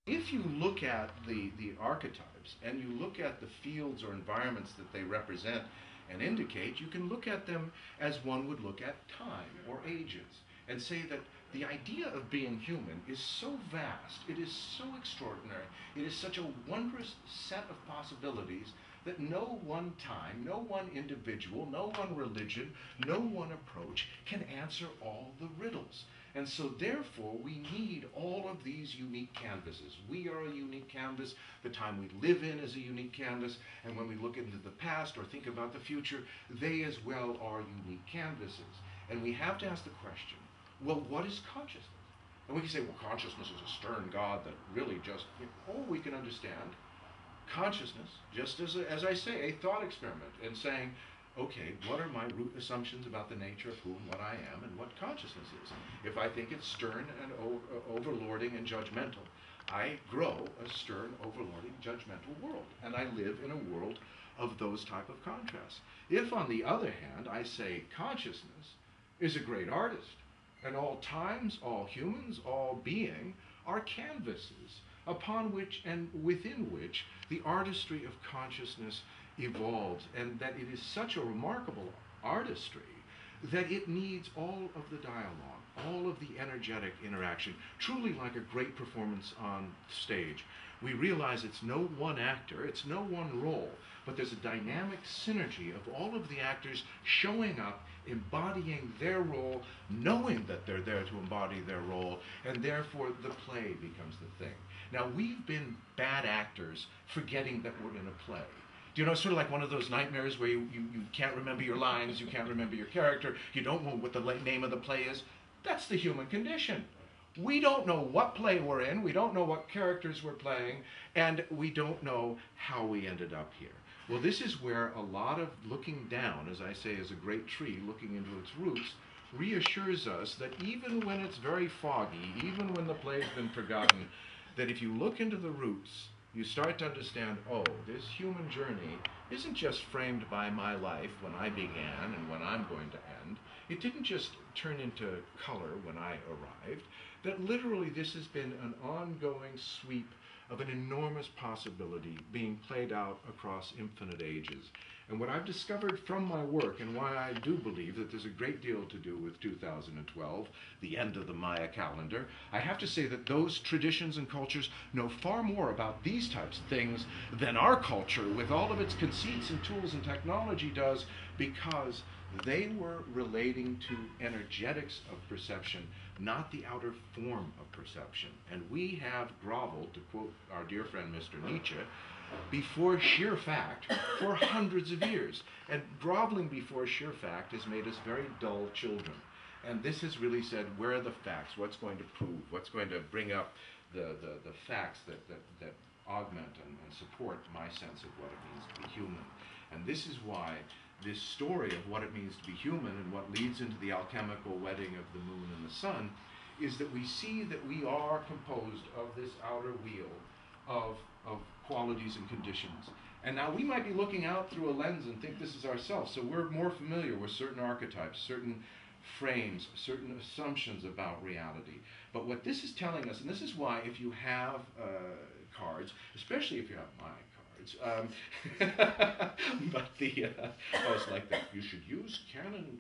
if you look at the archetypes and you look at the fields or environments that they represent and indicate, you can look at them as one would look at time or ages and say that the idea of being human is so vast, it is so extraordinary, it is such a wondrous set of possibilities that no one time, no one individual, no one religion, no one approach can answer all the riddles. And so therefore we need all of these unique canvases. We are a unique canvas, the time we live in is a unique canvas, and when we look into the past or think about the future, they as well are unique canvases. And we have to ask the question, well, what is consciousness? And we can say, well, consciousness is a stern God that really just, we can understand consciousness, just as I say, a thought experiment, and saying, okay, what are my root assumptions about the nature of who and what I am and what consciousness is? If I think it's stern and overlording and judgmental, I grow a stern, overlording, judgmental world, and I live in a world of those type of contrasts. If, on the other hand, I say consciousness is a great artist, and all times, all humans, all being are canvases upon which and within which the artistry of consciousness evolves, and that it is such a remarkable artistry that it needs all of the dialogue, all of the energetic interaction, truly like a great performance on stage. We realize it's no one actor, it's no one role, but there's a dynamic synergy of all of the actors showing up, embodying their role, knowing that they're there to embody their role, and therefore the play becomes the thing. Now, we've been bad actors forgetting that we're in a play. Do you know, it's sort of like one of those nightmares where you can't remember your lines, you can't remember your character, you don't know what the name of the play is? That's the human condition. We don't know what play we're in, we don't know what characters we're playing, and we don't know how we ended up here. Well, this is where a lot of looking down, as I say, as a great tree looking into its roots, reassures us that even when it's very foggy, even when the play's been forgotten, that if you look into the roots, you start to understand, oh, this human journey isn't just framed by my life when I began and when I'm going to end. It didn't just turn into color when I arrived. That literally this has been an ongoing sweep of an enormous possibility being played out across infinite ages. And what I've discovered from my work, and why I do believe that there's a great deal to do with 2012, the end of the Maya calendar, I have to say that those traditions and cultures know far more about these types of things than our culture, with all of its conceits and tools and technology, does, because they were relating to energetics of perception, not the outer form of perception. And we have groveled, to quote our dear friend Mr. Nietzsche, before sheer fact for hundreds of years. And groveling before sheer fact has made us very dull children. And this has really said, where are the facts? What's going to prove? What's going to bring up the facts that augment and support my sense of what it means to be human? And this is why this story of what it means to be human and what leads into the alchemical wedding of the moon and the sun is that we see that we are composed of this outer wheel of qualities and conditions. And now we might be looking out through a lens and think this is ourselves, so we're more familiar with certain archetypes, certain frames, certain assumptions about reality. But what this is telling us, and this is why if you have cards, especially if you have my cards, but oh, it's like that. You should use Canon.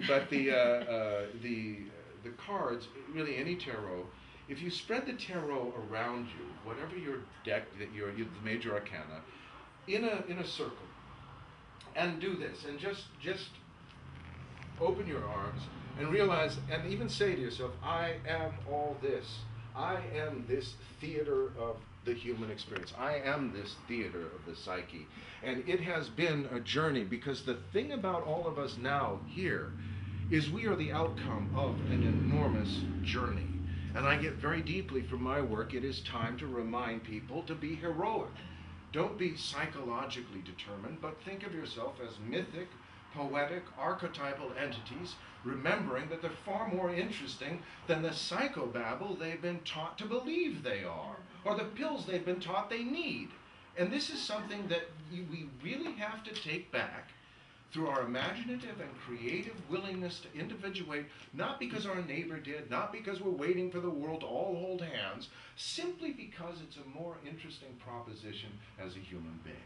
But the cards, really any tarot, if you spread the tarot around you, whatever your deck, the major arcana, in a circle, and do this, and just open your arms and realize, and even say to yourself, I am all this. I am this theater of the human experience. I am this theater of the psyche. And it has been a journey, because the thing about all of us now here is we are the outcome of an enormous journey. And I get very deeply from my work, it is time to remind people to be heroic. Don't be psychologically determined, but think of yourself as mythic, poetic, archetypal entities, remembering that they're far more interesting than the psychobabble they've been taught to believe they are, or the pills they've been taught they need. And this is something that we really have to take back, through our imaginative and creative willingness to individuate, not because our neighbor did, not because we're waiting for the world to all hold hands, simply because it's a more interesting proposition as a human being.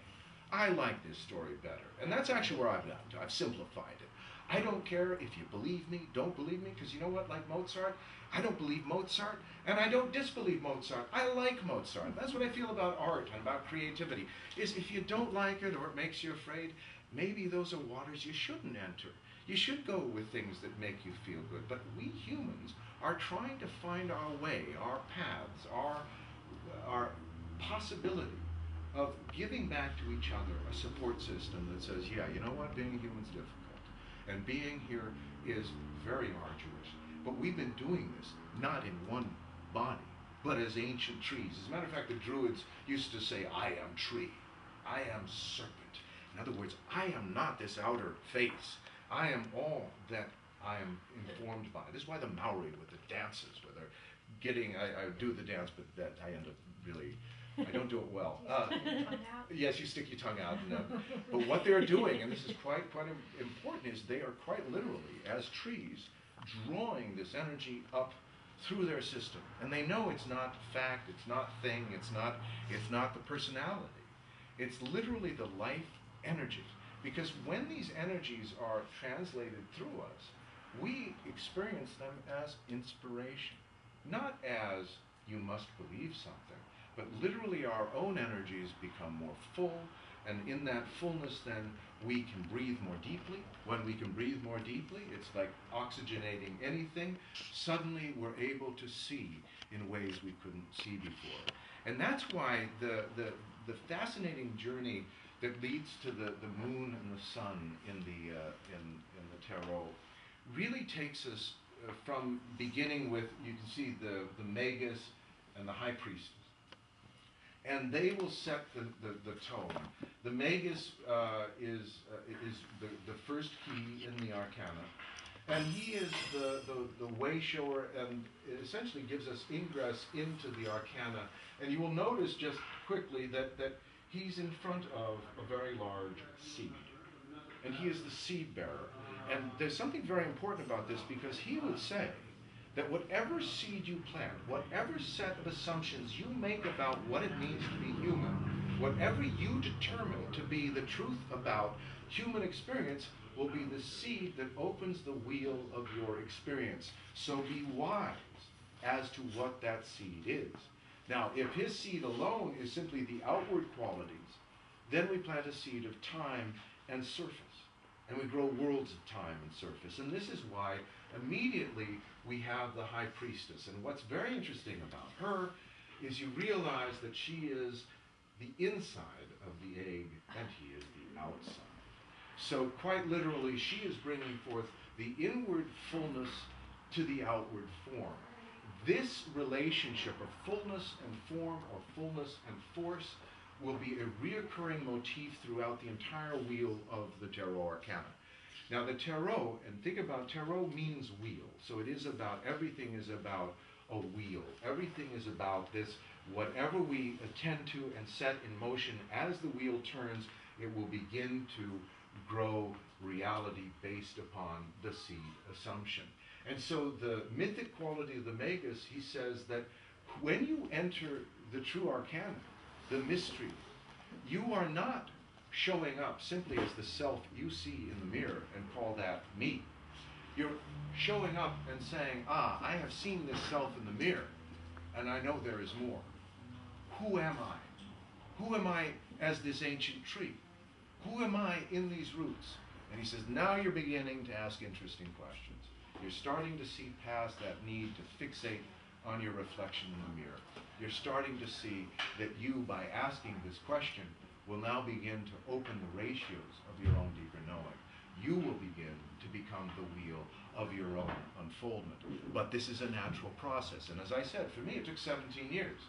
I like this story better, and that's actually where I've gotten to. I've simplified it. I don't care if you believe me, don't believe me, because you know what, like Mozart, I don't believe Mozart, and I don't disbelieve Mozart. I like Mozart. That's what I feel about art and about creativity, is if you don't like it or it makes you afraid, maybe those are waters you shouldn't enter. You should go with things that make you feel good. But we humans are trying to find our way, our paths, our possibility of giving back to each other a support system that says, yeah, you know what, being human's difficult. And being here is very arduous. But we've been doing this not in one body, but as ancient trees. As a matter of fact, the Druids used to say, I am tree, I am serpent. In other words, I am not this outer face. I am all that I am informed by. This is why the Maori with the dances, where they're getting, I do the dance, but that I end up really, I don't do it well. Yes, you stick your tongue out. But what they're doing, and this is quite important, is they are quite literally, as trees, drawing this energy up through their system. And they know it's not fact, it's not thing, it's not the personality. It's literally the life energy. Because when these energies are translated through us, we experience them as inspiration. Not as you must believe something, but literally our own energies become more full, and in that fullness then we can breathe more deeply. When we can breathe more deeply, it's like oxygenating anything. Suddenly we're able to see in ways we couldn't see before. And that's why the fascinating journey that leads to the moon and the sun in the tarot really takes us from beginning with, you can see the Magus and the High Priestess. And they will set the tone. The Magus is the first key in the Arcana. And he is the way shower, and it essentially gives us ingress into the Arcana. And you will notice just quickly that he's in front of a very large seed. And he is the seed bearer. And there's something very important about this, because he would say that whatever seed you plant, whatever set of assumptions you make about what it means to be human, whatever you determine to be the truth about human experience, will be the seed that opens the wheel of your experience. So be wise as to what that seed is. Now, if his seed alone is simply the outward qualities, then we plant a seed of time and surface. And we grow worlds of time and surface. And this is why immediately we have the High Priestess. And what's very interesting about her is you realize that she is the inside of the egg and he is the outside. So quite literally, she is bringing forth the inward fullness to the outward form. This relationship of fullness and form, or fullness and force, will be a reoccurring motif throughout the entire wheel of the Tarot Arcana. Now the Tarot, and think about, Tarot means wheel. So it is about, everything is about a wheel. Everything is about this, whatever we attend to and set in motion, as the wheel turns, it will begin to grow reality based upon the seed assumption. And so the mythic quality of the Magus, he says that when you enter the true Arcana, the mystery, you are not showing up simply as the self you see in the mirror and call that me. You're showing up and saying, I have seen this self in the mirror, and I know there is more. Who am I? Who am I as this ancient tree? Who am I in these roots? And he says, now you're beginning to ask interesting questions. You're starting to see past that need to fixate on your reflection in the mirror. You're starting to see that you, by asking this question, will now begin to open the ratios of your own deeper knowing. You will begin to become the wheel of your own unfoldment. But this is a natural process. And as I said, for me, it took 17 years.